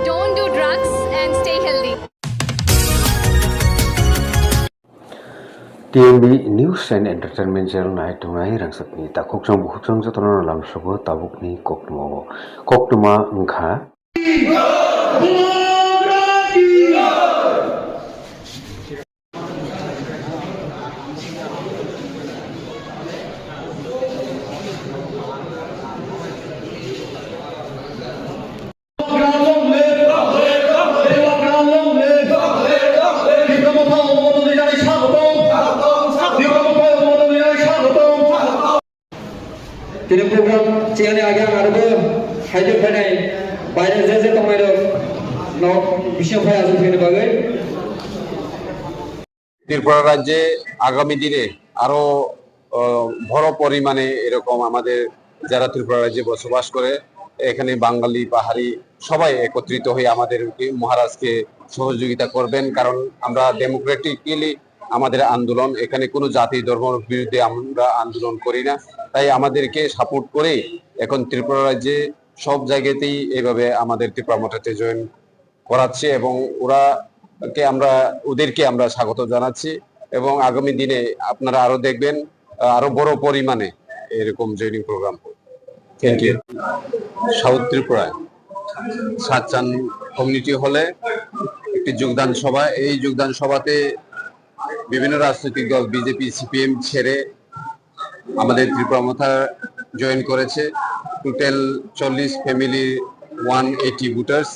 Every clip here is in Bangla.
Don't do drugs and stay healthy. TMB News and Entertainment Channel naik tunai rangsakni ta kokjang buhujang jatona lamsogo tabukni koknuma ngkha Kini program cian yang agak ada hidup pada banyak zat kamai dok, nak bisa saya asal kini bagai. Tripura রাজ্যে আগামী দিনে আরো বড় পরিমাণে এরকম আমাদের যারা ত্রিপুরা রাজ্যে বসবাস করে এখানে বাঙালি পাহাড়ি সবাই একত্রিত হয়ে আমাদের মহারাজকে সহযোগিতা করবেন, কারণ আমরা ডেমোক্রেটিক্যালি আমাদের আন্দোলন, এখানে কোনো জাতি ধর্মের বিরুদ্ধে আমরা আন্দোলন করি না, তাই আমাদেরকে সাপোর্ট করে এখন ত্রিপুরা রাজ্যে সব জায়গাতেই এইভাবে আমাদের ত্রিপুরা মঠে জয়েন করাচ্ছে এবং ওদেরকে আমরা স্বাগত জানাচ্ছি এবং আগামী দিনে আপনারা আরো দেখবেন আরো বড় পরিমাণে এরকম joining programme. Thank you. South ত্রিপুরায় সাতচান কমিউনিটি হলে একটি যোগদান সভা, এই যোগদান সভাতে বিভিন্ন রাজনৈতিক দল বিজেপি সিপিএম ছেড়ে আমাদের ত্রিপুরা মথা জয়েন করেছে। টোটাল 40 ফ্যামিলি 180 ভোটার্স,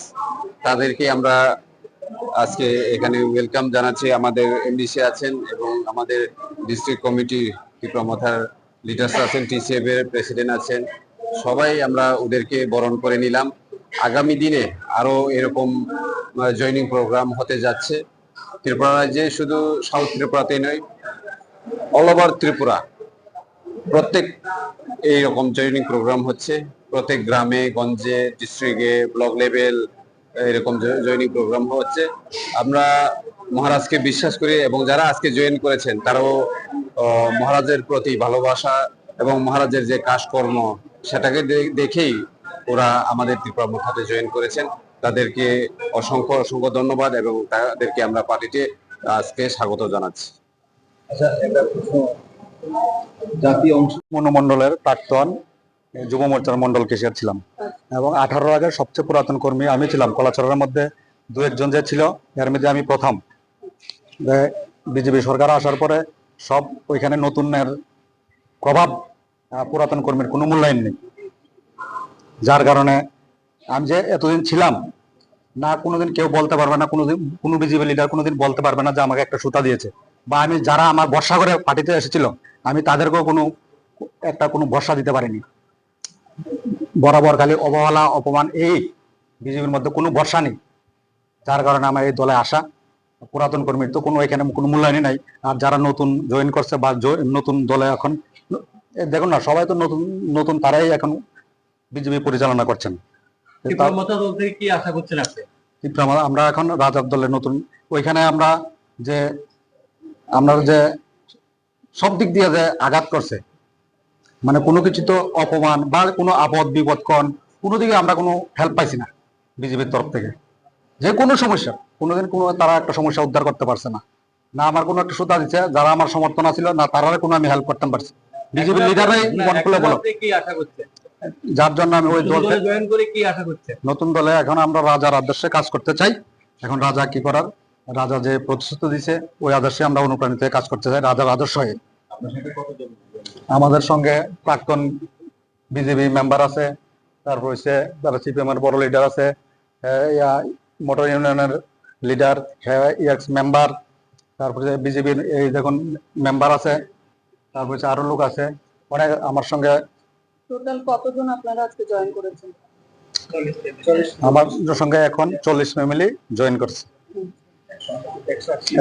তাদেরকে আমরা আজকে এখানে ওয়েলকাম জানাচ্ছি। আমাদের এমডিসি আছেন এবং আমাদের ডিস্ট্রিক্ট কমিটি ত্রিপুরা মথার লিডার্স আছেন, টিসিএফ এর প্রেসিডেন্ট আছেন, সবাই আমরা ওদেরকে বরণ করে নিলাম। আগামী দিনে আরো এরকম জয়েনিং প্রোগ্রাম হতে যাচ্ছে ত্রিপুরা রাজ্যে, শুধু সাউথ ত্রিপুরাতে নয়, অল ওভার ত্রিপুরা প্রত্যেক এইরকম জয়েনিং প্রোগ্রাম হচ্ছে। প্রত্যেক গ্রামে গঞ্জে ডিস্ট্রিক্টে ব্লক লেভেল এরকম জয়েনিং প্রোগ্রাম হচ্ছে। আমরা মহারাজকে বিশ্বাস করি এবং যারা আজকে জয়েন করেছেন তারাও মহারাজের প্রতি ভালোবাসা এবং মহারাজের যে কাজকর্ম সেটাকে দেখেই ওরা আমাদের ত্রিপুরা মঠাতে জয়েন করেছেন। তাদেরকে অসংখ্য অসংখ্য ধন্যবাদ এবং তাদেরকে আমরা পার্টিতে আজকে স্বাগত জানাচ্ছি। আচ্ছা, জাতীয় অংশ মন্ডলের প্রাক্তন যুব মোর্চার মন্ডল কেশিয়ার ছিলাম এবং 18 আগের সবচেয়ে পুরাতন কর্মী আমি ছিলাম। কলাচরের মধ্যে দু একজন যে ছিল এর মধ্যে আমি প্রথম। বিজেপি সরকার আসার পরে সব ওইখানে নতুনের প্রভাব, পুরাতন কর্মীর কোনো মূল্যায়ন নেই, যার কারণে আমি যে এতদিন ছিলাম না কোনোদিন কেউ বলতে পারবে না, কোনো বিজেপি লিডার কোনোদিন বলতে পারবে না যে আমাকে একটা সুতা দিয়েছে, বা আমি যারা আমার ভরসা করে পার্টিতে এসেছিল আমি তাদেরকেও কোনো ভরসা দিতে পারিনি। বরাবর খালি অবহেলা অপমান, এই বিজেপির মধ্যে কোনো ভরসা নেই, যার কারণে আমার এই দলে আসা। পুরাতন কর্মীর তো এখানে কোনো মূল্যায়নই নাই। আর যারা নতুন জয়েন করছে বা নতুন দলে এখন দেখুন না, সবাই তো নতুন নতুন, তারাই এখন বিজেপি পরিচালনা করছেন। কি আশা করছেন আপনি? আমরা এখন রাজার দলে নতুন, ওইখানে আমরা যে সব দিক দিয়ে যে আঘাত করছে, মানে কোনো কিছু তো অপমান বা কোনো আপদ বিপদ কোনো দিকে আমরা কোনো হেল্প পাইছি না বিজেপির তরফ থেকে। যে কোনো সমস্যা কোনোদিন তারা একটা সমস্যা উদ্ধার করতে পারছে না, না আমার কোনো একটা সুতা দিচ্ছে যারা আমার সমর্থন ছিল না, তারা কোনো আমি হেল্প করতে পারছি। বিজেপির লিডাররাই মন খুলে বলো কি আশা করছে, যার জন্য আমি ওই দল জয়েন করে কি আশা করছে। নতুন দলে এখন আমরা রাজার আদর্শে কাজ করতে চাই। এখন রাজা কি করার, রাজা যে প্রতিশ্রুতি দিছে ওই আদর্শে আমরা অনুপ্রাণিত হয়ে কাজ করতে চাই, রাজার আদর্শ হয়ে। আমাদের সঙ্গে প্রাক্তন বিজেপি মেম্বার আছে, তারপর হচ্ছে যারা সিপিএম এর বড় লিডার আছে, মোটর ইউনিয়নের লিডার এক্স মেম্বার, তারপরে বিজেপির এই দেখুন মেম্বার আছে, তারপর হচ্ছে আরো লোক আছে অনেক আমার সঙ্গে। টোটাল কতজন আপনারা আজকে জয়েন করেছেন? আমার সঙ্গে এখন 40 ফ্যামিলি জয়েন করছে,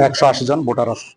180 জন ভোটার আছে।